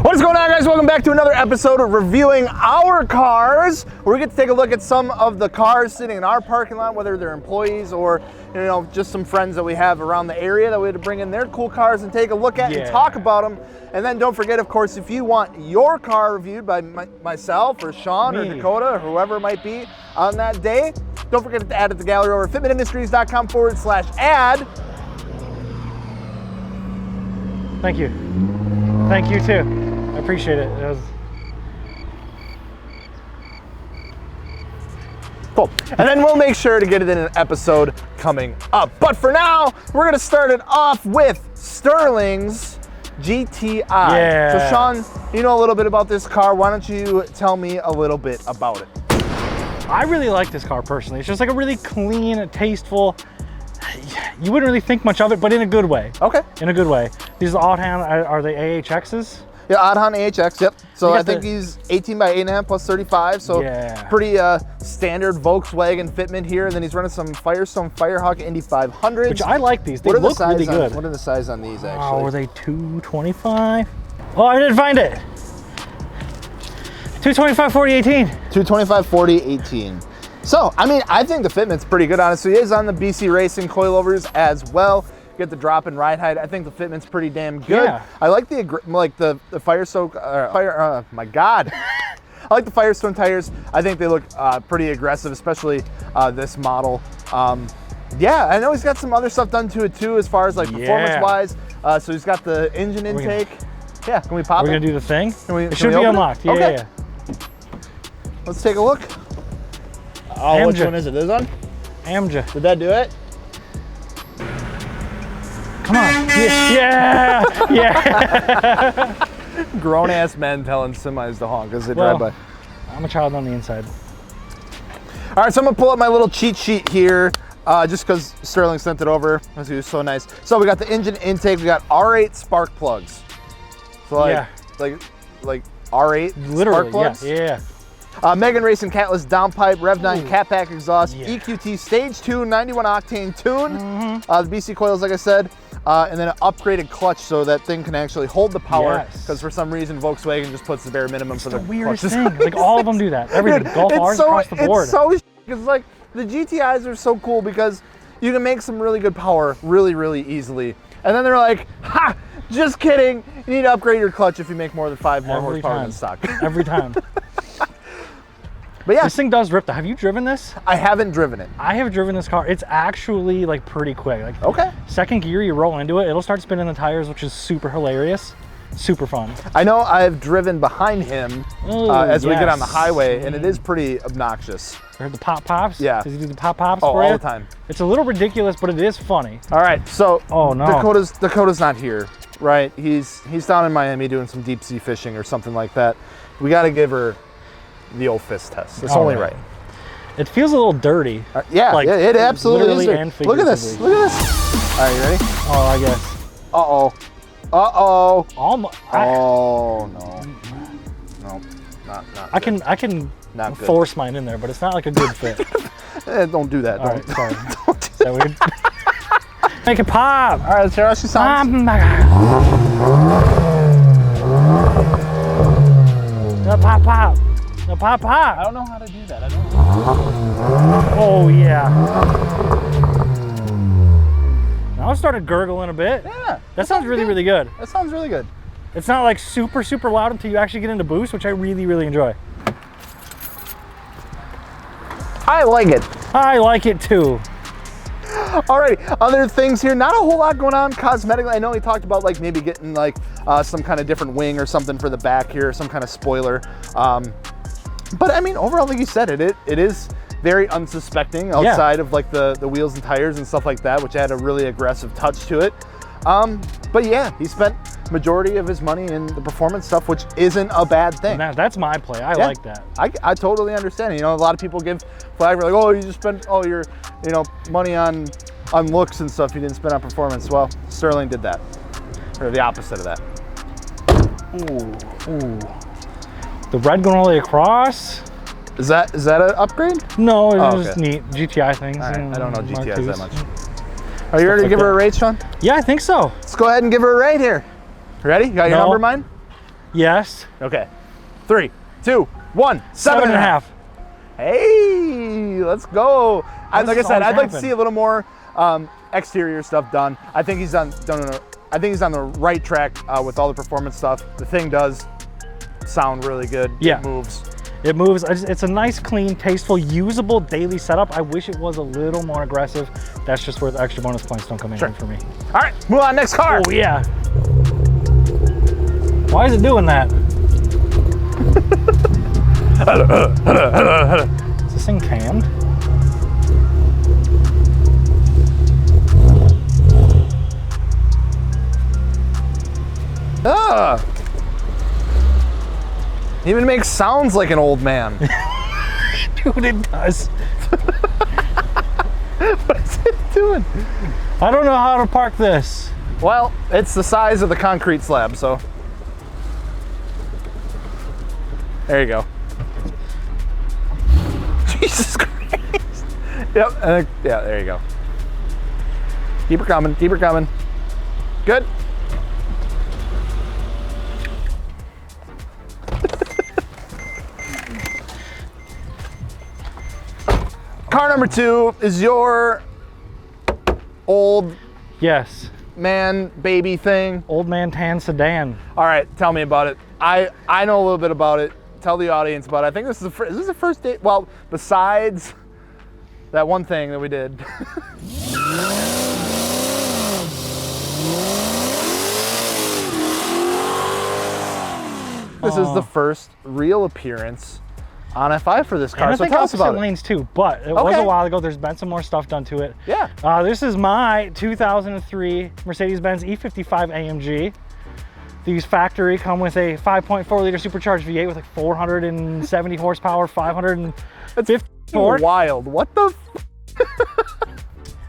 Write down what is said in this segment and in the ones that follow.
What is going on, guys? Welcome back to another episode of reviewing our cars, where we get to take a look at some of the cars sitting in our parking lot, whether they're employees or just some friends that we have around the area that we had to bring in their cool cars and take a look at and talk about them. And then don't forget, of course, if you want your car reviewed by myself or Sean or Dakota or whoever it might be on that day, don't forget to add it to the gallery over at fitmentindustries.com/ad. Thank you. Thank you too. I appreciate it. Cool. And then we'll make sure to get it in an episode coming up. But for now, we're going to start it off with Sterling's GTI. Yeah. So Sean, you know a little bit about this car. Why don't you tell me a little bit about it? I really like this car personally. It's just like a really clean, tasteful, you wouldn't really think much of it, but in a good way. Okay. In a good way. These Oddhan, are they AHXs? Yeah, Oddhan AHX, yep. So I think he's 18 by 8.5 plus 35, so pretty standard Volkswagen fitment here. And then he's running some Firestone Firehawk Indy 500s. Which I like these. They look really good. What are the size on these, actually? Oh, were they 225? Oh, I didn't find it. 225 40 18. 225 40 18. So, I mean, I think the fitment's pretty good, honestly. It is on the BC Racing coilovers as well. Get the drop in ride height. I think the fitment's pretty damn good. Yeah. I like the Firestone, my God. I like the Firestone tires. I think they look pretty aggressive, especially this model. Yeah, I know he's got some other stuff done to it too, as far as like performance-wise. So he's got the engine intake. Yeah, can we pop it? We're gonna do the thing? It should be unlocked. Yeah, okay. yeah. Let's take a look. Oh, which one is it? This one? AMG. Did that do it? Come on. Yeah. Yeah. Grown ass men telling semis to honk as they drive by. I'm a child on the inside. All right, so I'm gonna pull up my little cheat sheet here, just because Sterling sent it over, because he was so nice. So we got the engine intake. We got R8 spark plugs. So like R8 literally, spark plugs. Yeah. Megan Racing Catless downpipe, Rev 9 cat pack exhaust, EQT Stage 2 91 octane tune, the BC coils, like I said, and then an upgraded clutch so that thing can actually hold the power. Because for some reason Volkswagen just puts the bare minimum for the weirdest thing. Like all of them do that. Everything. Golf R's across the board. It's so because like the GTIs are so cool because you can make some really good power really, really easily, and then they're like, ha! Just kidding. You need to upgrade your clutch if you make more than 5 more horsepower than stock. Every time. But yeah, this thing does rip. Have you driven this? I haven't driven it. I have driven this car. It's actually like pretty quick. Like second gear, you roll into it, it'll start spinning the tires, which is super hilarious, super fun. I know I've driven behind him as we get on the highway, and it is pretty obnoxious. You heard the pop-pops? Yeah. Does he do the pop-pops for you? All the time. It's a little ridiculous, but it is funny. All right, so Dakota's not here, right? He's down in Miami doing some deep sea fishing or something like that. We got to give her the old fist test. It's only right. It feels a little dirty. It absolutely is. And look at this. Look at this. All right, you ready? Oh, I guess. Uh-oh. Uh-oh. Almost. Oh, no. No, not I can force mine in there, but it's not like a good fit. Don't do that. All right, sorry. Don't do that. Weird? Make it pop. All right, let's hear how she sounds. Pop, pop. No, pop, pop. I don't know how to do that. Oh, yeah. Now it started gurgling a bit. Yeah. That sounds really, really good. That sounds really good. It's not like super, super loud until you actually get into boost, which I really, really enjoy. I like it. I like it too. Alrighty, other things here, not a whole lot going on cosmetically. I know he talked about like maybe getting like some kind of different wing or something for the back here, some kind of spoiler. But I mean, overall, like you said, it is very unsuspecting outside of like the wheels and tires and stuff like that, which had a really aggressive touch to it. But yeah, he spent majority of his money in the performance stuff, which isn't a bad thing. That's my play. I like that. I totally understand. You know, a lot of people give flag for like, oh, you just spent all your money on looks and stuff. You didn't spend on performance. Well, Sterling did that, or the opposite of that. Ooh. The red going all the way across. Is that an upgrade? No, it's just neat GTI things. All right. I don't know GTIs that much. Are you ready to give her a rate, Sean? Yeah, I think so. Let's go ahead and give her a rate here. Ready? You got your number in mind? Yes. Okay. 3, 2, 1. 7.5. Hey, let's go. Like I said, I'd like to see a little more exterior stuff done. I think he's on the right track with all the performance stuff. The thing does sound really good. Yeah. It moves. It moves. It's a nice, clean, tasteful, usable daily setup. I wish it was a little more aggressive. That's just where the extra bonus points don't come in for me. All right, move on, next car. Oh, yeah. Why is it doing that? Is this thing cammed? Even makes sounds like an old man. Dude, it does. What is it doing? I don't know how to park this. Well, it's the size of the concrete slab, so. There you go. Jesus Christ. Yep, yeah, there you go. Keep her coming, keep her coming. Good. Car number 2 is your old man baby thing. Old man tan sedan. All right, tell me about it. I know a little bit about it. Tell the audience about it. I think this is the first date. Well, besides that one thing that we did. This is the first real appearance on F5 for this car. And so I think tell us about it. lanes too, but it was a while ago. There's been some more stuff done to it. Yeah. This is my 2003 Mercedes-Benz E55 AMG. These factory come with a 5.4 liter supercharged V8 with like 470 horsepower, 550 torque. Wild. What the?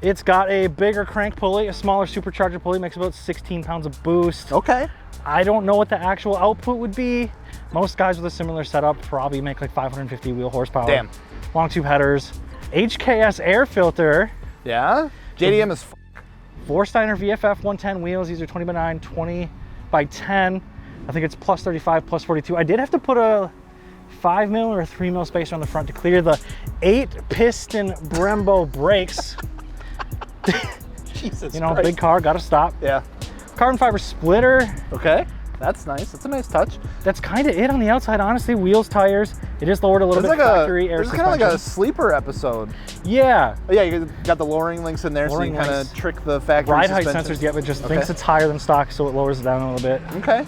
It's got a bigger crank pulley, a smaller supercharger pulley, makes about 16 pounds of boost. Okay. I don't know what the actual output would be. Most guys with a similar setup probably make like 550 wheel horsepower. Damn. Long tube headers. HKS air filter. Yeah. JDM is Vosteiner VFF 110 wheels. These are 20x9, 20x10. I think it's plus 35, plus 42. I did have to put a 5 mil or a 3 mil spacer on the front to clear the 8 piston Brembo brakes. Jesus You know, Christ. big car, gotta stop. Yeah. Carbon fiber splitter. Okay. That's nice. That's a nice touch. That's kind of it on the outside, honestly. Wheels, tires. It is lowered a little bit. Factory air suspension. It's kind of like a sleeper episode. Yeah. Yeah, you got the lowering links in there, so you kind of trick the factory ride height suspension. sensors, yeah, but just thinks it's higher than stock, so it lowers it down a little bit. Okay.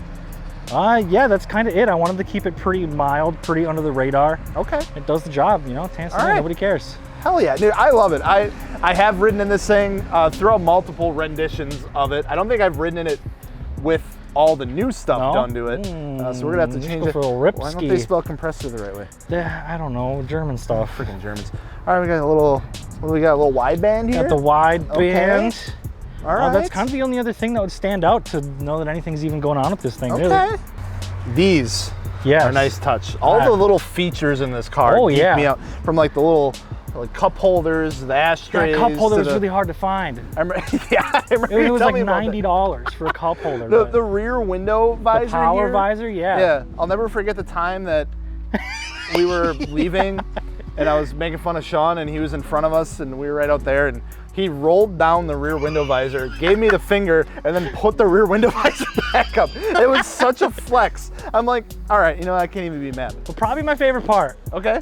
Yeah, that's kind of it. I wanted to keep it pretty mild, pretty under the radar. Okay. It does the job, you know. Nobody cares. Hell yeah, dude, I love it. I have ridden in this thing throughout multiple renditions of it. I don't think I've ridden in it with all the new stuff done to it. So we're gonna have to change it. For a rip Why don't ski. they spell compressor the right way? Yeah, I don't know, German stuff. Freaking Germans. All right, we got a little, what do we got, a little wide band here? Got the wide band. All right. That's kind of the only other thing that would stand out to know that anything's even going on with this thing, okay. really. These are a nice touch. All the little features in this car keep me out, from like the little cup holders, the ashtrays. That cup holder was really hard to find. I remember It was like $90 for a cup holder. The rear window visor. The power here, visor, yeah. Yeah, I'll never forget the time that we were leaving and I was making fun of Sean and he was in front of us and we were right out there and he rolled down the rear window visor, gave me the finger, and then put the rear window visor back up. It was such a flex. I'm like, all right, you know, I can't even be mad. Well, probably my favorite part. Okay.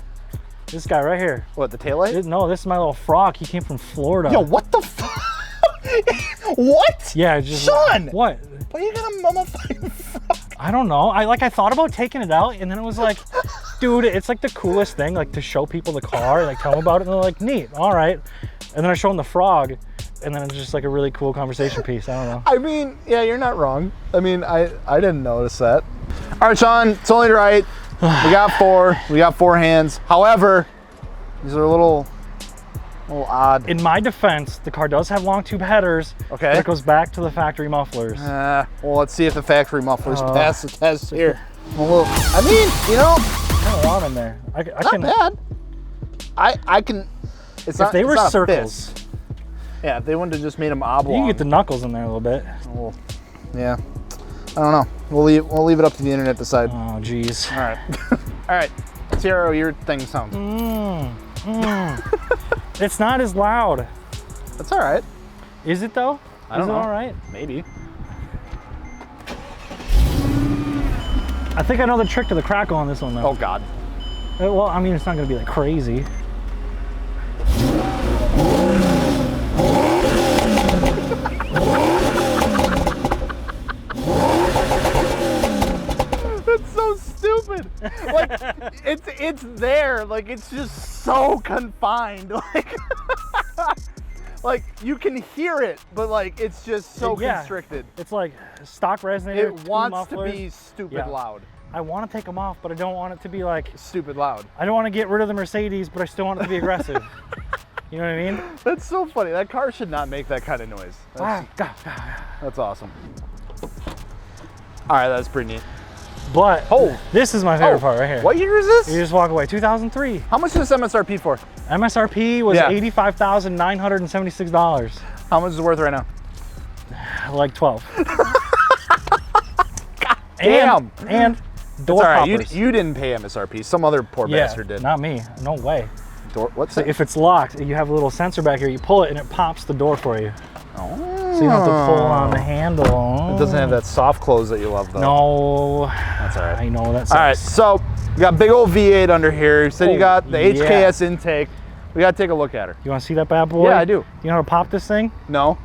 This guy right here. What, the taillight? No, this is my little frog. He came from Florida. Yo, what the fuck? What? Yeah, just Sean! What? Why you got a mummified frog? I don't know. I thought about taking it out, and then it was like, dude, it's like the coolest thing, like to show people the car, like tell them about it, and they're like, neat, all right. And then I show them the frog, and then it's just like a really cool conversation piece. I don't know. I mean, yeah, you're not wrong. I mean, I didn't notice that. All right, Sean, it's only right. We got four hands. However, these are a little odd. In my defense, the car does have long tube headers. Okay. But it goes back to the factory mufflers. Well, let's see if the factory mufflers pass the test here. Well, I mean, you know, kind of warm in there. I not can, bad. I can. It's not. If they were not circles. Yeah, if they wouldn't have just made them oblong. You can get the knuckles in there a little bit. Well, yeah. I don't know. We'll leave it up to the internet to decide. Oh, geez. All right. All right. Let's hear how your thing sounds. It's not as loud. That's all right. Is it though? I don't know. All right? Maybe. I think I know the trick to the crackle on this one though. Oh God. Well, I mean, it's not gonna be like crazy. That's so stupid. Like it's there. Like it's just so confined. Like you can hear it, but like it's just so constricted. It's like stock resonator. It wants to be stupid loud. I want to take them off, but I don't want it to be like stupid loud. I don't want to get rid of the Mercedes, but I still want it to be aggressive. You know what I mean? That's so funny. That car should not make that kind of noise. That's awesome. All right, that's pretty neat. But this is my favorite part right here. What year is this? You just walk away. 2003. How much is this MSRP for? MSRP was $85,976. How much is it worth right now? Like 12. Damn. And door poppers. You didn't pay MSRP. Some other poor bastard did. Not me. No way. What's so that? if it's locked, you have a little sensor back here. You pull it and it pops the door for you. Oh. So you don't have to pull on the handle. It doesn't have that soft close that you love though. No. That's all right. I know that sucks. All right, so you got big old V8 under here. You said you got the HKS intake. We got to take a look at her. You want to see that bad boy? Yeah, I do. You know how to pop this thing? No.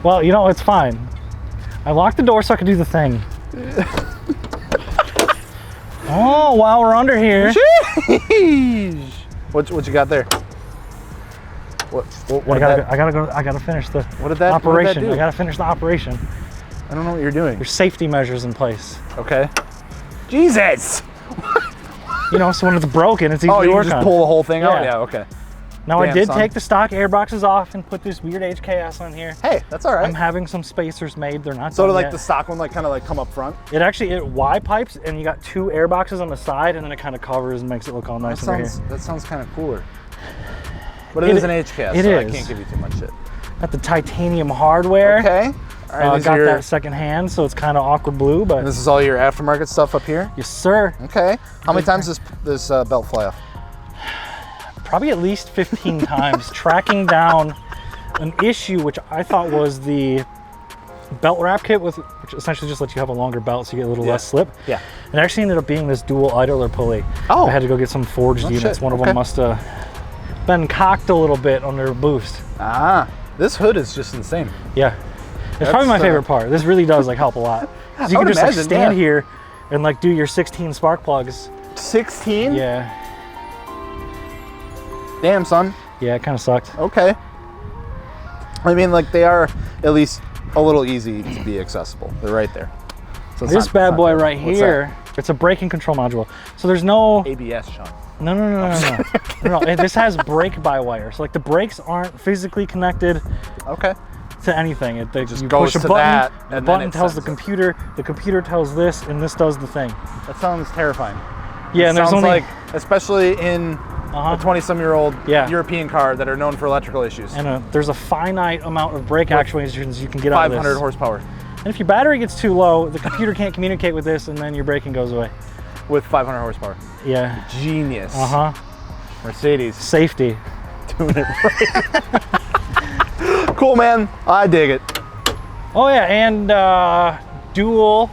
Well, you know, it's fine. I locked the door so I could do the thing. Oh, while we're under here. Jeez. What you got there? What I gotta finish the operation. What did that do? I gotta finish the operation. I don't know what you're doing. There's safety measures in place. Okay. Jesus. You know, so when it's broken, it's easy to work on. Oh, you just pull the whole thing out? Yeah, okay. Now I did take the stock air boxes off and put this weird HKS on here. Hey, that's all right. I'm having some spacers made. They're not so done like yet. The stock one kind of come up front? It Y pipes and you got 2 air boxes on the side and then it kind of covers and makes it look all nice under here. That sounds kind of cooler. But it is an HKS, so I can't give you too much shit. Got the titanium hardware. Okay. All right, got that second hand, so it's kind of awkward blue, but... And this is all your aftermarket stuff up here? Yes, sir. Okay. How many times does this belt fly off? Probably at least 15 times, tracking down an issue which I thought was the belt wrap kit, which essentially just lets you have a longer belt so you get a little less slip. Yeah. It actually ended up being this dual idler pulley. Oh. I had to go get some forged units. One of them must have been cocked a little bit on their boost. Ah, this hood is just insane. Yeah. It's probably my favorite part. This really does help a lot. So you can just stand here and do your 16 spark plugs. 16? Yeah. Damn, son. Yeah, it kind of sucked. Okay. I mean, they are at least a little easy to be accessible. They're right there. So this bad boy right here, it's a braking control module. So there's no... ABS, Sean. No. No, this has brake-by-wire. So the brakes aren't physically connected to anything. It just you goes push a to button, that, the button tells the computer tells this, and this does the thing. That sounds terrifying. Yeah, and there's only... especially in a 20-some-year-old European car that are known for electrical issues. And there's a finite amount of brake actuators you can get out of this. 500 horsepower. And if your battery gets too low, the computer can't communicate with this, and then your braking goes away. With 500 horsepower. Yeah. Genius. Mercedes. Safety. Doing it right. Cool, man. I dig it. Oh yeah, and dual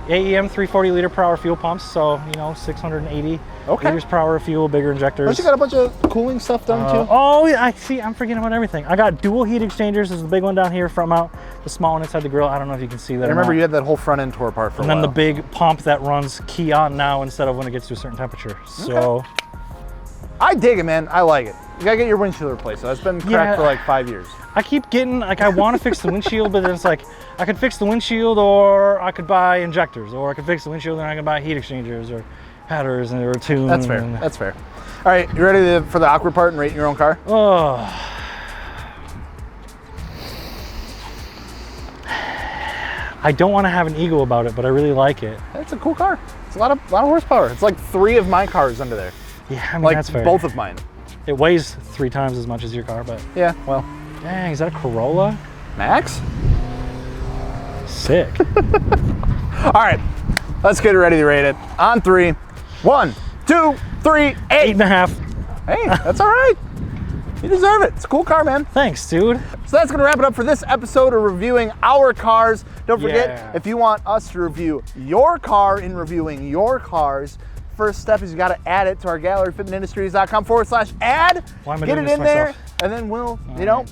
AEM 340 liter per hour fuel pumps, so 680 liters per hour of fuel, bigger injectors. Don't you got a bunch of cooling stuff done too? Oh yeah, I'm forgetting about everything. I got dual heat exchangers. There's the big one down here, front mount, the small one inside the grill. I don't know if you can see that. I remember you had that whole front end tore apart for a while. And then the big pump that runs key on now instead of when it gets to a certain temperature. So I dig it, man. I like it. You gotta get your windshield replaced. That's been cracked for 5 years. I keep getting, I want to fix the windshield, but then it's I could fix the windshield, or I could buy injectors, or I could fix the windshield and I can buy heat exchangers or headers or a tune. That's fair. That's fair. All right, you ready for the awkward part and rate your own car? Oh. I don't want to have an ego about it, but I really like it. It's a cool car. It's a lot of horsepower. It's like 3 of my cars under there. Yeah, I mean, like that's fair. both of mine. It weighs 3 times as much as your car, but Yeah, well. dang, is that a Corolla? Max? Sick. All right, let's get ready to rate it. On 3. 1, 2, 3, 8. 8.5. Hey, that's all right. You deserve it. It's a cool car, man. Thanks, dude. So that's gonna wrap it up for this episode of reviewing our cars. Don't forget, Yeah. if you want us to review your car in reviewing your cars, first step is you gotta add it to our gallery, fitmentindustries.com/add. Why am I Get doing it this in there, myself? and then we'll,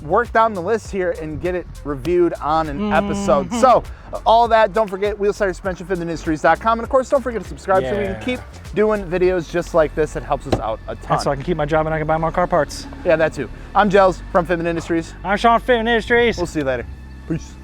work down the list here and get it reviewed on an episode. So, all that, don't forget, wheel side suspension, fitmentindustries.com. And of course, don't forget to subscribe so we can keep doing videos just like this. It helps us out a ton. And so I can keep my job and I can buy more car parts. Yeah, that too. I'm Gels from Fitment Industries. I'm Sean, Fitment Industries. We'll see you later. Peace.